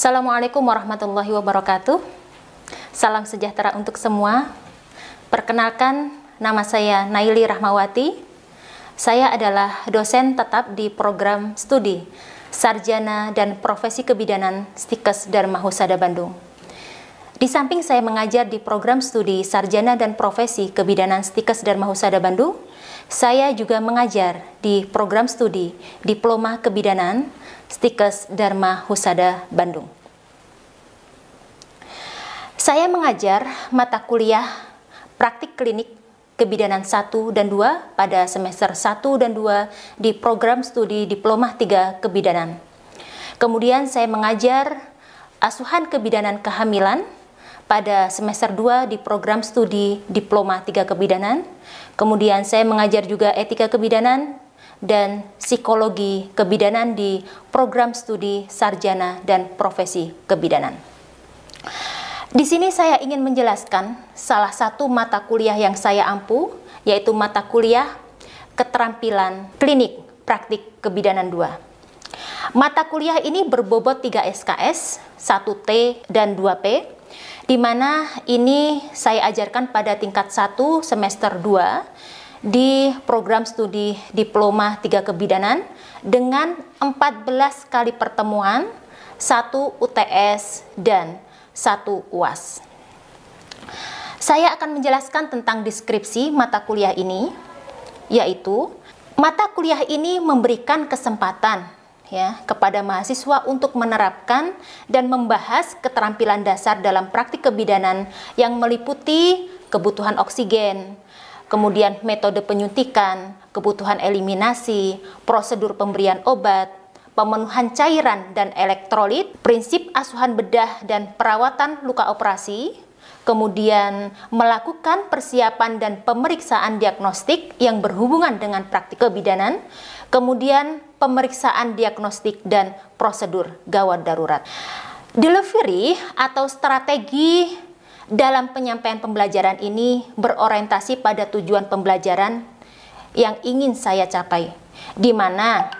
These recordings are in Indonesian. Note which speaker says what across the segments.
Speaker 1: Assalamualaikum warahmatullahi wabarakatuh. Salam sejahtera untuk semua. Perkenalkan, nama saya Naili Rahmawati. Saya adalah dosen tetap di program studi Sarjana dan Profesi Kebidanan Stikes Dharma Husada Bandung. Di samping saya mengajar di program studi Sarjana dan Profesi Kebidanan Stikes Dharma Husada Bandung, saya juga mengajar di program studi Diploma Kebidanan Stikes Dharma Husada Bandung. Saya mengajar mata kuliah praktik klinik kebidanan 1 dan 2 pada semester 1 dan 2 di program studi Diploma 3 Kebidanan. Kemudian saya mengajar asuhan kebidanan kehamilan pada semester 2 di program studi Diploma 3 Kebidanan. Kemudian saya mengajar juga etika kebidanan dan psikologi kebidanan di program studi Sarjana dan Profesi Kebidanan. Di sini saya ingin menjelaskan salah satu mata kuliah yang saya ampu, yaitu mata kuliah Keterampilan Klinik Praktik Kebidanan 2. Mata kuliah ini berbobot 3 SKS, 1T dan 2P, di mana ini saya ajarkan pada tingkat 1 semester 2 di program studi Diploma 3 Kebidanan dengan 14 kali pertemuan, 1 UTS dan 1 UAS. Saya akan menjelaskan tentang deskripsi mata kuliah ini, yaitu mata kuliah ini memberikan kesempatan kepada mahasiswa untuk menerapkan dan membahas keterampilan dasar dalam praktik kebidanan yang meliputi kebutuhan oksigen, kemudian metode penyuntikan, kebutuhan eliminasi, prosedur pemberian obat, pemenuhan cairan dan elektrolit, prinsip asuhan bedah dan perawatan luka operasi, kemudian melakukan persiapan dan pemeriksaan diagnostik yang berhubungan dengan praktik kebidanan, kemudian pemeriksaan diagnostik dan prosedur gawat darurat. Delivery atau strategi dalam penyampaian pembelajaran ini berorientasi pada tujuan pembelajaran yang ingin saya capai, di mana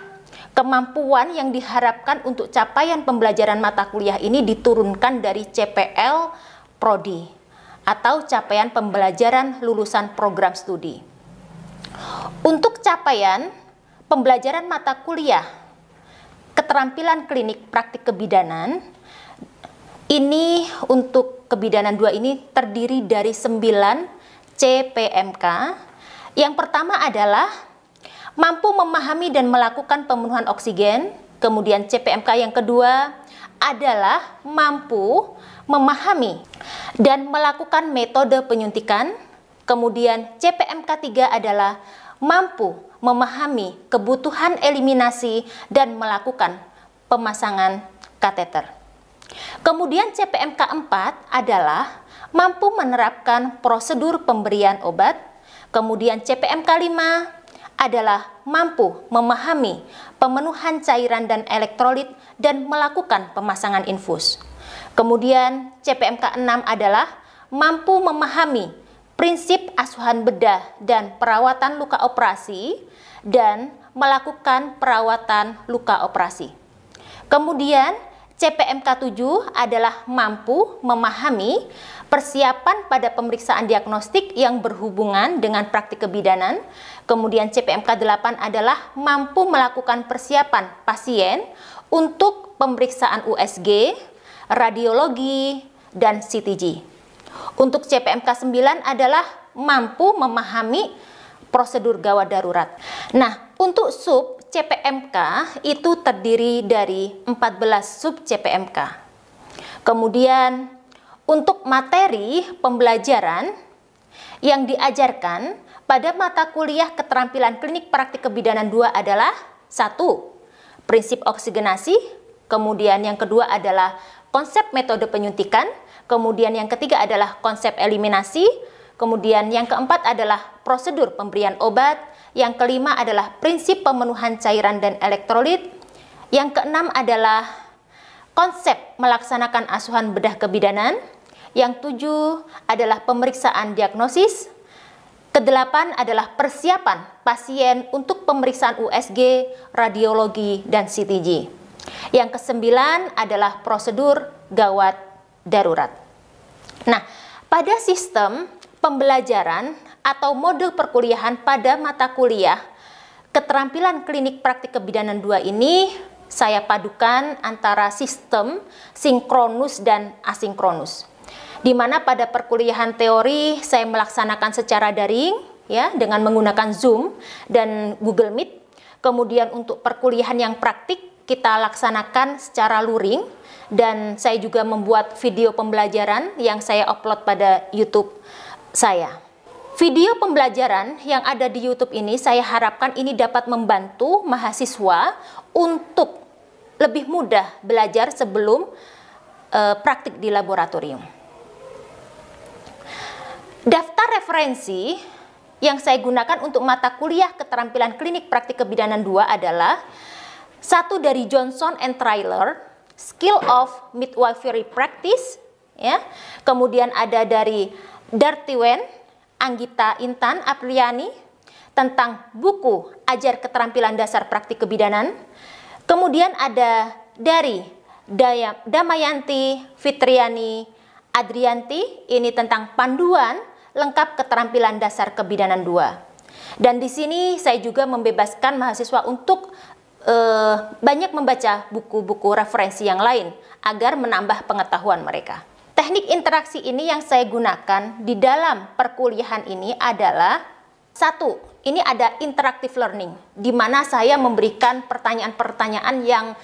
Speaker 1: kemampuan yang diharapkan untuk capaian pembelajaran mata kuliah ini diturunkan dari CPL Prodi atau capaian pembelajaran lulusan program studi. Untuk capaian pembelajaran mata kuliah Keterampilan Klinik Praktik Kebidanan ini untuk kebidanan 2 ini terdiri dari 9 CPMK. Yang pertama adalah mampu memahami dan melakukan pemenuhan oksigen. Kemudian CPMK yang kedua adalah mampu memahami dan melakukan metode penyuntikan. Kemudian CPMK 3 adalah mampu memahami kebutuhan eliminasi dan melakukan pemasangan kateter. Kemudian CPMK 4 adalah mampu menerapkan prosedur pemberian obat. Kemudian CPMK 5 adalah mampu memahami pemenuhan cairan dan elektrolit dan melakukan pemasangan infus. Kemudian CPMK 6 adalah mampu memahami prinsip asuhan bedah dan perawatan luka operasi dan melakukan perawatan luka operasi. Kemudian CPMK 7 adalah mampu memahami persiapan pada pemeriksaan diagnostik yang berhubungan dengan praktik kebidanan. Kemudian CPMK 8 adalah mampu melakukan persiapan pasien untuk pemeriksaan USG, radiologi, dan CTG. Untuk CPMK 9 adalah mampu memahami prosedur gawat darurat. Nah, untuk sub CPMK itu terdiri dari 14 sub CPMK. Kemudian untuk materi pembelajaran yang diajarkan pada mata kuliah Keterampilan Klinik Praktik Kebidanan 2 adalah 1. Prinsip oksigenasi, kemudian yang kedua adalah konsep metode penyuntikan, kemudian yang ketiga adalah konsep eliminasi, kemudian yang keempat adalah prosedur pemberian obat, yang kelima adalah prinsip pemenuhan cairan dan elektrolit, yang keenam adalah konsep melaksanakan asuhan bedah kebidanan, yang tujuh adalah pemeriksaan diagnosis, kedelapan adalah persiapan pasien untuk pemeriksaan USG, radiologi, dan CTG. Yang kesembilan adalah prosedur gawat darurat. Nah, pada sistem pembelajaran atau modul perkuliahan pada mata kuliah keterampilan klinik praktik kebidanan 2 ini saya padukan antara sistem sinkronus dan asinkronus. Di mana pada perkuliahan teori saya melaksanakan secara daring ya dengan menggunakan Zoom dan Google Meet. Kemudian untuk perkuliahan yang praktik kita laksanakan secara luring dan saya juga membuat video pembelajaran yang saya upload pada YouTube saya. Video pembelajaran yang ada di YouTube ini saya harapkan ini dapat membantu mahasiswa untuk lebih mudah belajar sebelum praktik di laboratorium. Daftar referensi yang saya gunakan untuk mata kuliah keterampilan klinik praktik kebidanan 2 adalah satu dari Johnson and Trailer, Skill of Midwifery Practice, ya. Kemudian ada dari Dartiwen, Anggita Intan Apriliani tentang buku Ajar Keterampilan Dasar Praktik Kebidanan. Kemudian ada dari Damayanti Fitriani Adrianti, ini tentang panduan lengkap keterampilan dasar kebidanan 2. Dan di sini saya juga membebaskan mahasiswa untuk banyak membaca buku-buku referensi yang lain agar menambah pengetahuan mereka. Teknik interaksi ini yang saya gunakan di dalam perkuliahan ini adalah satu, ini ada interactive learning, di mana saya memberikan pertanyaan-pertanyaan yang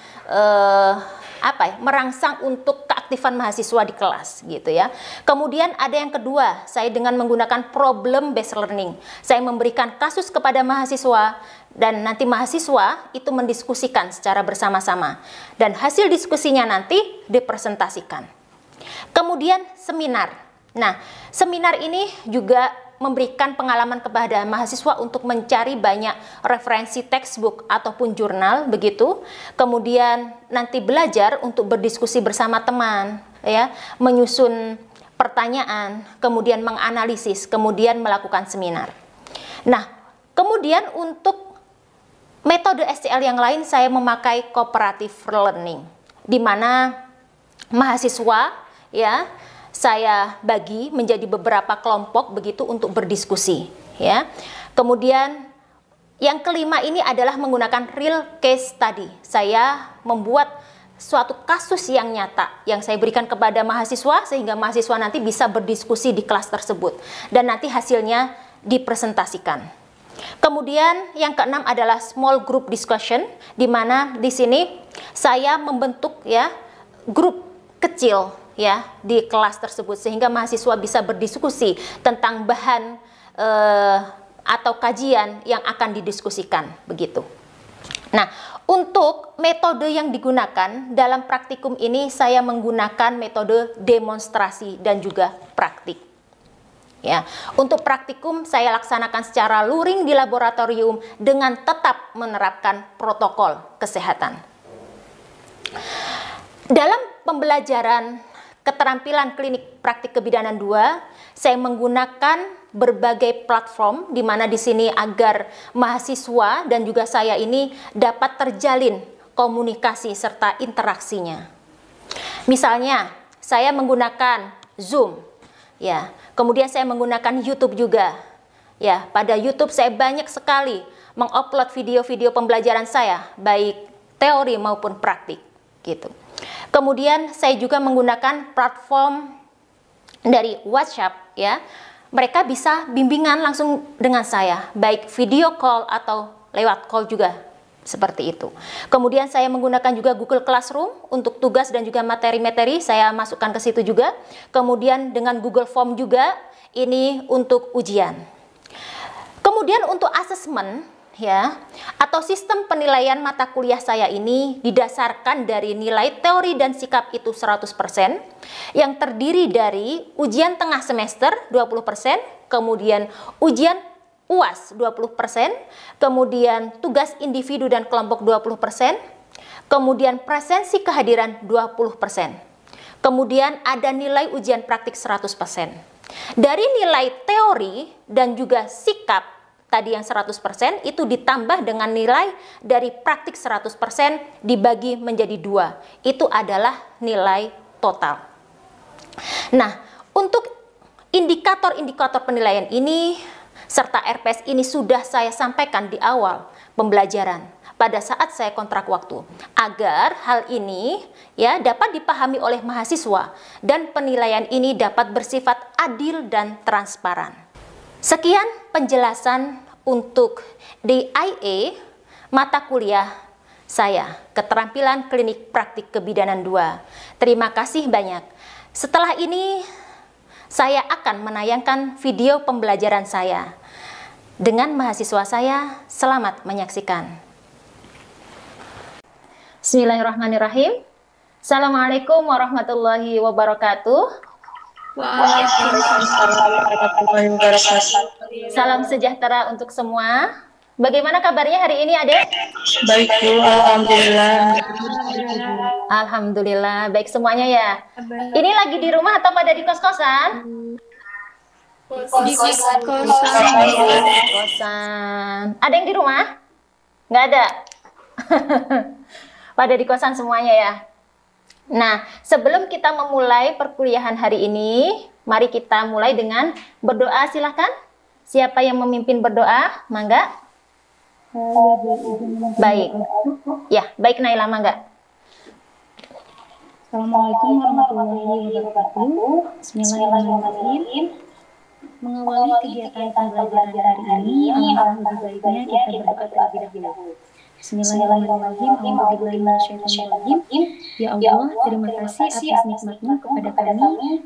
Speaker 1: merangsang untuk keaktifan mahasiswa di kelas gitu ya. Kemudian ada yang kedua, saya dengan menggunakan problem based learning. Saya memberikan kasus kepada mahasiswa dan nanti mahasiswa itu mendiskusikan secara bersama-sama dan hasil diskusinya nanti dipresentasikan. Kemudian seminar. Nah, seminar ini juga memberikan pengalaman kepada mahasiswa untuk mencari banyak referensi textbook ataupun jurnal begitu. Kemudian nanti belajar untuk berdiskusi bersama teman ya, menyusun pertanyaan, kemudian menganalisis, kemudian melakukan seminar. Nah, kemudian untuk metode SCL yang lain saya memakai cooperative learning, di mana mahasiswa ya saya bagi menjadi beberapa kelompok begitu untuk berdiskusi ya. Kemudian yang kelima ini adalah menggunakan real case study. Saya membuat suatu kasus yang nyata yang saya berikan kepada mahasiswa sehingga mahasiswa nanti bisa berdiskusi di kelas tersebut dan nanti hasilnya dipresentasikan. Kemudian yang keenam adalah small group discussion, di mana di sini saya membentuk ya grup kecil ya di kelas tersebut sehingga mahasiswa bisa berdiskusi tentang bahan atau kajian yang akan didiskusikan begitu. Nah, untuk metode yang digunakan dalam praktikum ini saya menggunakan metode demonstrasi dan juga praktik. Ya, untuk praktikum saya laksanakan secara luring di laboratorium dengan tetap menerapkan protokol kesehatan. Dalam pembelajaran keterampilan klinik praktik kebidanan 2, saya menggunakan berbagai platform di mana di sini agar mahasiswa dan juga saya ini dapat terjalin komunikasi serta interaksinya. Misalnya, saya menggunakan Zoom, ya. Kemudian saya menggunakan YouTube juga, ya. Pada YouTube saya banyak sekali mengupload video-video pembelajaran saya, baik teori maupun praktik, gitu. Kemudian saya juga menggunakan platform dari WhatsApp ya. Mereka bisa bimbingan langsung dengan saya, baik video call atau lewat call juga seperti itu. Kemudian saya menggunakan juga Google Classroom untuk tugas dan juga materi-materi saya masukkan ke situ juga. Kemudian dengan Google Form juga ini untuk ujian. Kemudian untuk asesmen ya, atau sistem penilaian mata kuliah saya ini didasarkan dari nilai teori dan sikap itu 100%, yang terdiri dari ujian tengah semester 20%, kemudian ujian UAS 20%, kemudian tugas individu dan kelompok 20%, kemudian presensi kehadiran 20%. Kemudian ada nilai ujian praktik 100%. Dari nilai teori dan juga sikap tadi yang 100% itu ditambah dengan nilai dari praktik 100% dibagi menjadi 2. Itu adalah nilai total. Nah, untuk indikator-indikator penilaian ini serta RPS ini sudah saya sampaikan di awal pembelajaran pada saat saya kontrak waktu, agar hal ini ya dapat dipahami oleh mahasiswa dan penilaian ini dapat bersifat adil dan transparan. Sekian penjelasan untuk DIA mata kuliah saya, Keterampilan Klinik Praktik Kebidanan 2. Terima kasih banyak. Setelah ini saya akan menayangkan video pembelajaran saya dengan mahasiswa saya. Selamat menyaksikan. Bismillahirrahmanirrahim. Assalamualaikum warahmatullahi wabarakatuh.
Speaker 2: Waalaikumsalam warahmatullahi wabarakatuh.
Speaker 1: Salam sejahtera untuk semua. Bagaimana kabarnya hari ini, Adek?
Speaker 2: Baik, Bu. Alhamdulillah.
Speaker 1: Alhamdulillah, baik semuanya ya. Ini lagi di rumah atau pada di kos-kosan?
Speaker 2: Di kosan.
Speaker 1: Kosan. Ada yang di rumah? Nggak ada? Pada di kosan semuanya ya. Nah, sebelum kita memulai perkuliahan hari ini, mari kita mulai dengan berdoa. Silahkan. Siapa yang memimpin berdoa? Mangga. Baik. Ya, baik Naila, mangga.
Speaker 3: Assalamualaikum warahmatullahi wabarakatuh. Bismillahirrahmanirrahim. Mengawali kegiatan pembelajaran hari ini, alangkah lebih baiknya kita berdoa terlebih dahulu. Bismillahirrahmanirrahim. A'udzubillahi minasyaitonirrajim. Ya Allah, terima kasih atas nikmat-Mu kepada kami.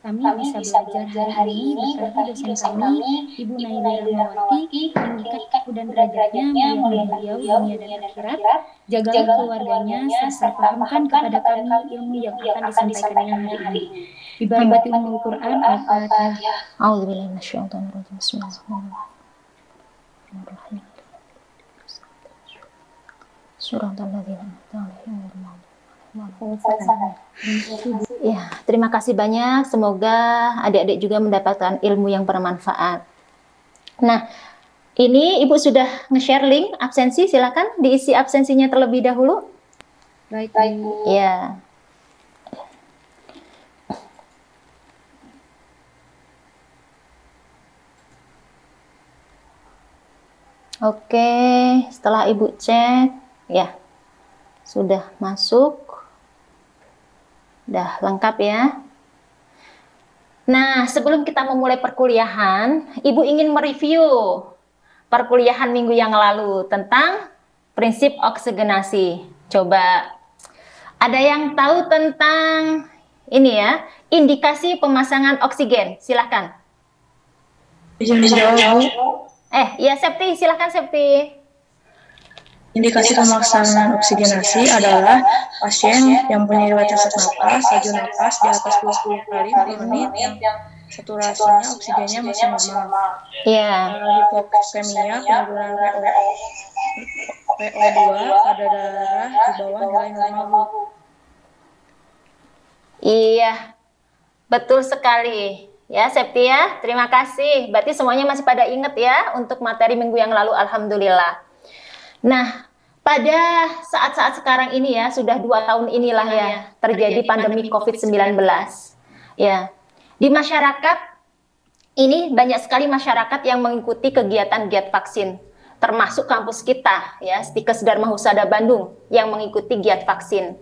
Speaker 3: Kami bisa belajar hari ini berkati dosen kami, Ibu Naila Rahmawati, meningkatkan dan derajatnya, muliakan beliau dunia dan akhirat, jagalah keluarganya, serta fahamkan kepada kami ilmu yang akan disampaikannya hari ini. Bibaratil Quran Al-Fatihah.
Speaker 1: A'udzubillahi minasyaitonirrajim. Bismillahirrahmanirrahim. Surah Al-Ladzina Ya, terima kasih banyak. Semoga adik-adik juga mendapatkan ilmu yang bermanfaat. Nah, ini Ibu sudah nge-share link absensi. Silakan diisi absensinya terlebih dahulu.
Speaker 3: Baik,
Speaker 1: Bu. Ya. Oke, setelah Ibu cek, ya, sudah masuk. Udah lengkap ya. Nah, sebelum kita memulai perkuliahan, Ibu ingin mereview perkuliahan minggu yang lalu tentang prinsip oksigenasi. Coba, ada yang tahu tentang ini ya, indikasi pemasangan oksigen? Silahkan.
Speaker 2: Izin dijawab, Bu.
Speaker 1: Ya Septi, silahkan Septi.
Speaker 2: Indikasi pemasangan oksigenasi adalah pasien yang punya riwayat sesak napas, laju napas di atas 20 kali per menit yang saturasinya oksigennya masih normal.
Speaker 1: Iya.
Speaker 2: Hipoksemia, penurunan PO2 pada darah di bawah nilai normal, Bu.
Speaker 1: Iya, betul sekali. Ya, Septi ya, terima kasih. Berarti semuanya masih pada ingat ya untuk materi minggu yang lalu, alhamdulillah. Nah, pada saat-saat sekarang ini ya, sudah 2 tahun inilah ya, terjadi pandemi COVID-19. Ya, di masyarakat ini banyak sekali masyarakat yang mengikuti kegiatan giat vaksin, termasuk kampus kita ya, Stikes Dharma Husada Bandung yang mengikuti giat vaksin.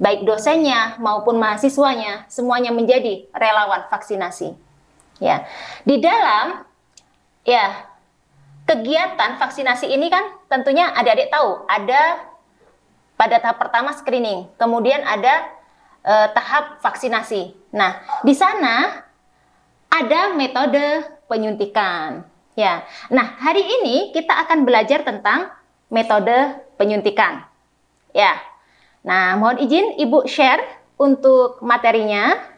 Speaker 1: Baik dosennya maupun mahasiswanya, semuanya menjadi relawan vaksinasi. Ya, di dalam ya kegiatan vaksinasi ini kan tentunya adik-adik tahu ada pada tahap pertama screening, kemudian ada tahap vaksinasi. Nah, di sana ada metode penyuntikan. Ya, nah hari ini kita akan belajar tentang metode penyuntikan. Ya, nah mohon izin Ibu share untuk materinya.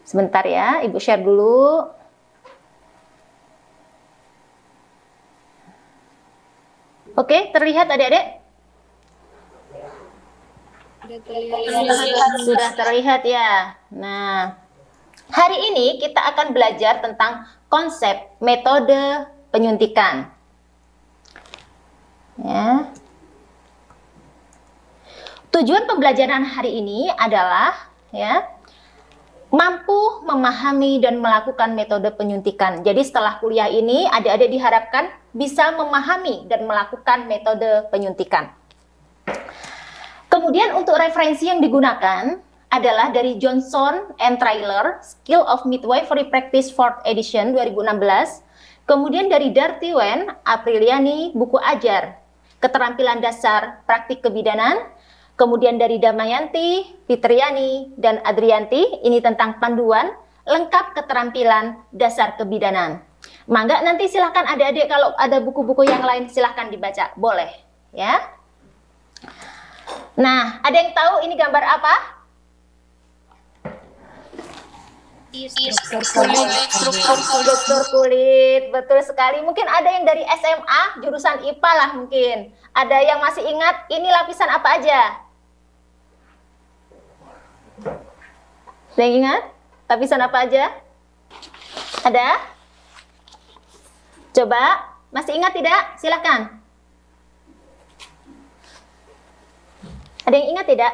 Speaker 1: Sebentar ya, Ibu share dulu. Oke, terlihat adik-adik? Sudah terlihat ya. Nah, hari ini kita akan belajar tentang konsep metode penyuntikan. Ya. Tujuan pembelajaran hari ini adalah ya, mampu memahami dan melakukan metode penyuntikan. Jadi setelah kuliah ini adik-adik diharapkan bisa memahami dan melakukan metode penyuntikan. Kemudian untuk referensi yang digunakan adalah dari Johnson and Trailer, Skill of Midwifery Practice 4th edition 2016. Kemudian dari Dartiwen, Apriliani, buku ajar, keterampilan dasar praktik kebidanan. Kemudian dari Damayanti, Fitriani, dan Adrianti, ini tentang panduan lengkap keterampilan dasar kebidanan. Mangga nanti silahkan adik-adik kalau ada buku-buku yang lain silahkan dibaca, boleh ya. Nah, ada yang tahu ini gambar apa? Struktur kulit, betul sekali. Mungkin ada yang dari SMA, jurusan IPA lah mungkin. Ada yang masih ingat ini lapisan apa aja? Ada yang ingat? Lapisan apa aja? Ada? Coba, masih ingat tidak? Silakan. Ada yang ingat tidak?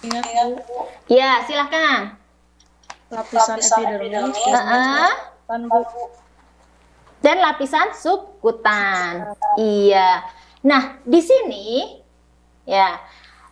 Speaker 2: Ingat, Bu.
Speaker 1: Ya, silakan.
Speaker 2: Lapisan epidermis,
Speaker 1: Dan lapisan subkutan. Iya. Nah, di sini ya,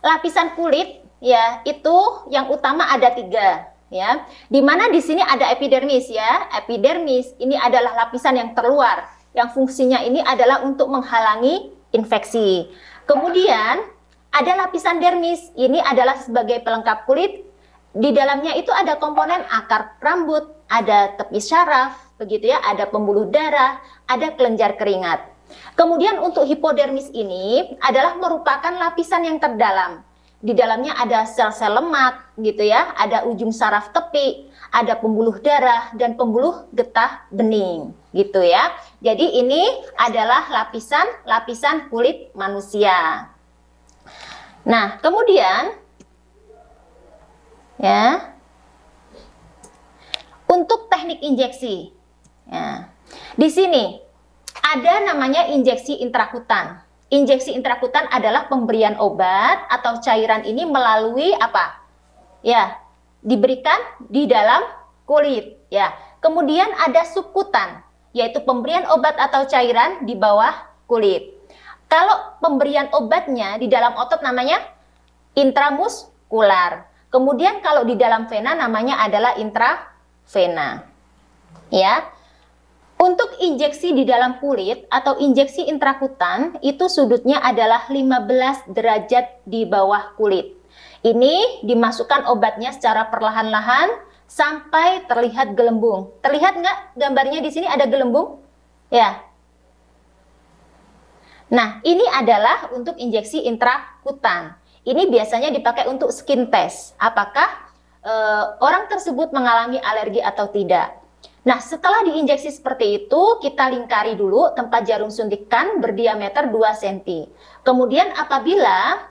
Speaker 1: lapisan kulit ya itu yang utama ada 3 ya. Dimana di sini ada epidermis ya. Epidermis ini adalah lapisan yang terluar yang fungsinya ini adalah untuk menghalangi infeksi. Kemudian ada lapisan dermis, ini adalah sebagai pelengkap kulit. Di dalamnya itu ada komponen akar rambut, ada tepi syaraf, begitu ya, ada pembuluh darah, ada kelenjar keringat. Kemudian untuk hipodermis ini adalah merupakan lapisan yang terdalam. Di dalamnya ada sel-sel lemak, gitu ya, ada ujung saraf tepi, ada pembuluh darah dan pembuluh getah bening, gitu ya. Jadi ini adalah lapisan kulit manusia. Nah, kemudian ya, untuk teknik injeksi, ya, di sini ada namanya injeksi intrakutan. Injeksi intrakutan adalah pemberian obat atau cairan ini melalui apa? Ya, diberikan di dalam kulit. Ya, kemudian ada subkutan, yaitu pemberian obat atau cairan di bawah kulit. Kalau pemberian obatnya di dalam otot namanya intramuskular. Kemudian kalau di dalam vena namanya adalah intravena. Ya. Untuk injeksi di dalam kulit atau injeksi intrakutan itu sudutnya adalah 15 derajat di bawah kulit. Ini dimasukkan obatnya secara perlahan-lahan sampai terlihat gelembung. Terlihat nggak gambarnya di sini ada gelembung? Ya. Nah, ini adalah untuk injeksi intrakutan. Ini biasanya dipakai untuk skin test. Apakah orang tersebut mengalami alergi atau tidak? Nah, setelah diinjeksi seperti itu, kita lingkari dulu tempat jarum suntikan berdiameter 2 cm. Kemudian apabila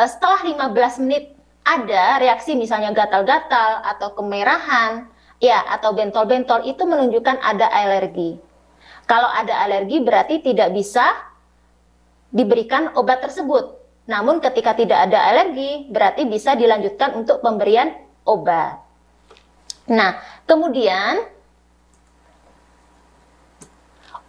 Speaker 1: setelah 15 menit ada reaksi misalnya gatal-gatal atau kemerahan, ya, atau bentol-bentol, itu menunjukkan ada alergi. Kalau ada alergi berarti tidak bisa diberikan obat tersebut. Namun ketika tidak ada alergi, berarti bisa dilanjutkan untuk pemberian obat. Nah, kemudian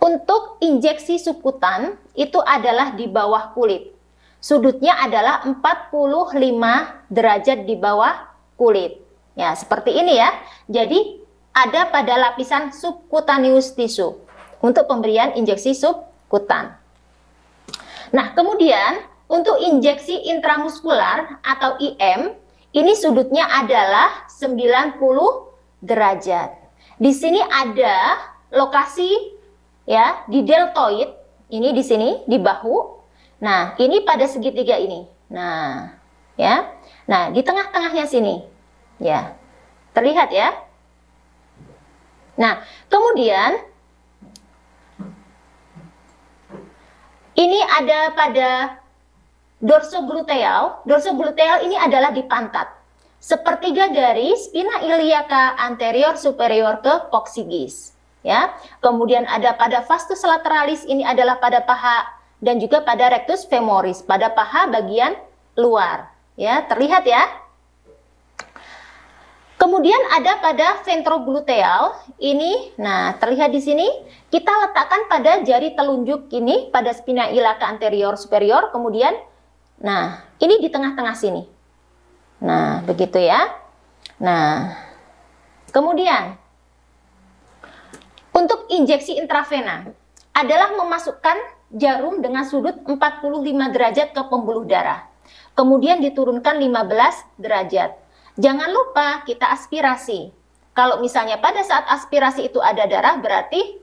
Speaker 1: untuk injeksi subkutan itu adalah di bawah kulit. Sudutnya adalah 45 derajat di bawah kulit. Ya, seperti ini ya. Jadi ada pada lapisan subcutaneous tissue untuk pemberian injeksi subkutan. Nah, kemudian untuk injeksi intramuskular atau IM, ini sudutnya adalah 90 derajat. Di sini ada lokasi ya di deltoid, ini di sini di bahu. Nah, ini pada segitiga ini. Nah, ya. Nah, di tengah-tengahnya sini. Ya. Terlihat ya? Nah, kemudian ini ada pada dorsogluteal. Dorsogluteal ini adalah di pantat. sepertiga dari spina iliaca anterior superior ke coccygeus. Ya, kemudian ada pada vastus lateralis, ini adalah pada paha, dan juga pada rectus femoris, pada paha bagian luar. Ya, terlihat ya. Kemudian ada pada ventrogluteal, ini, nah terlihat di sini, kita letakkan pada jari telunjuk ini, pada spina iliaca anterior superior, kemudian, nah ini di tengah-tengah sini. Nah, begitu ya. Nah, kemudian, untuk injeksi intravena, adalah memasukkan jarum dengan sudut 45 derajat ke pembuluh darah. Kemudian diturunkan 15 derajat. Jangan lupa kita aspirasi. Kalau misalnya pada saat aspirasi itu ada darah, berarti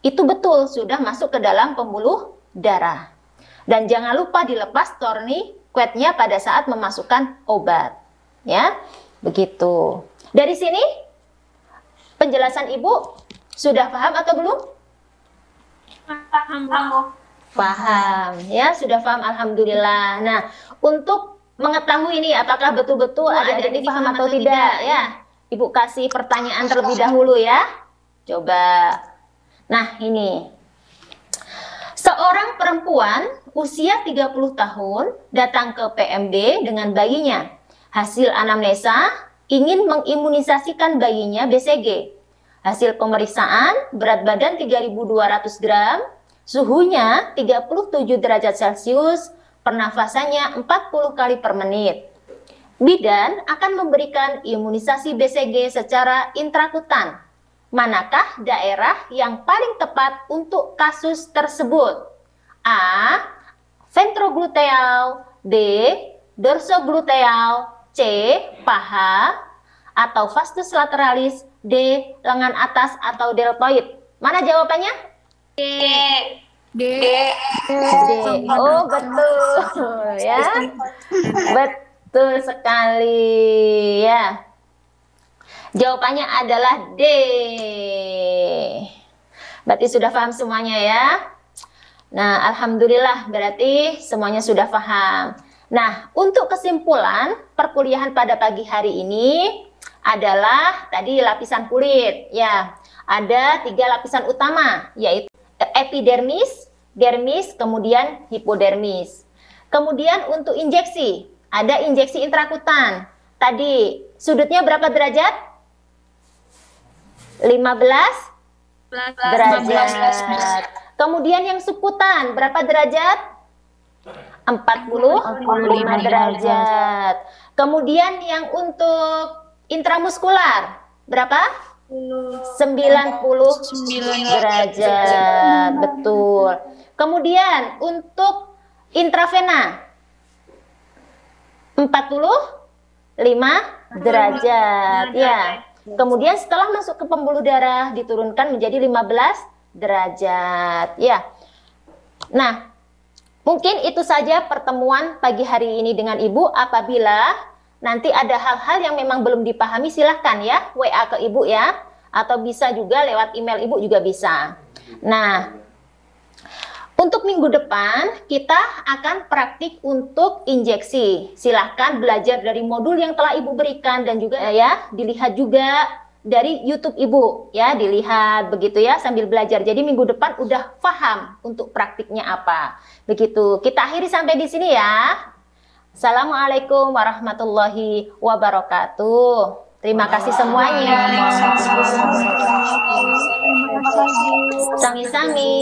Speaker 1: itu betul sudah masuk ke dalam pembuluh darah. Dan jangan lupa dilepas tourniquetnya pada saat memasukkan obat. Ya, begitu. Dari sini penjelasan Ibu sudah paham atau belum?
Speaker 2: Paham.
Speaker 1: Paham, ya, sudah paham, alhamdulillah. Nah, untuk mengetahui ini apakah betul-betul ada yang paham atau tidak, ya, Ibu kasih pertanyaan terlebih dahulu ya. Coba. Nah, ini. Seorang perempuan usia 30 tahun datang ke PMD dengan bayinya. Hasil anamnesa ingin mengimunisasikan bayinya BCG. Hasil pemeriksaan berat badan 3.200 gram, suhunya 37 derajat Celcius, pernafasannya 40 kali per menit. Bidan akan memberikan imunisasi BCG secara intrakutan. Manakah daerah yang paling tepat untuk kasus tersebut? A. Ventrogluteal, B. Dorsogluteal, C. Paha, atau vastus lateralis, D. Lengan atas atau deltoid. Mana jawabannya?
Speaker 2: D.
Speaker 1: D. Oh, betul ya. Betul sekali ya. Jawabannya adalah D. Berarti sudah paham semuanya ya. Nah, alhamdulillah berarti semuanya sudah paham. Nah, untuk kesimpulan perkuliahan pada pagi hari ini adalah tadi lapisan kulit ya. Ada 3 lapisan utama, yaitu epidermis, dermis, kemudian hipodermis. Kemudian untuk injeksi, ada injeksi intrakutan. Tadi sudutnya berapa derajat? 15 derajat. Kemudian yang subkutan berapa derajat? 45 derajat. Kemudian yang untuk intramuskular berapa? 90 derajat. Betul. Kemudian untuk intravena 45 derajat ya. Kemudian setelah masuk ke pembuluh darah diturunkan menjadi 15 derajat ya. Nah, mungkin itu saja pertemuan pagi hari ini dengan Ibu. Apabila nanti ada hal-hal yang memang belum dipahami, silahkan ya WA ke Ibu ya. Atau bisa juga lewat email Ibu juga bisa. Nah, untuk minggu depan kita akan praktik untuk injeksi. Silahkan belajar dari modul yang telah Ibu berikan dan juga ya dilihat juga dari YouTube Ibu ya, dilihat begitu ya sambil belajar. Jadi minggu depan udah paham untuk praktiknya apa. Begitu. Kita akhiri sampai di sini ya. Assalamualaikum warahmatullahi wabarakatuh. Terima kasih semuanya. Sami-sami.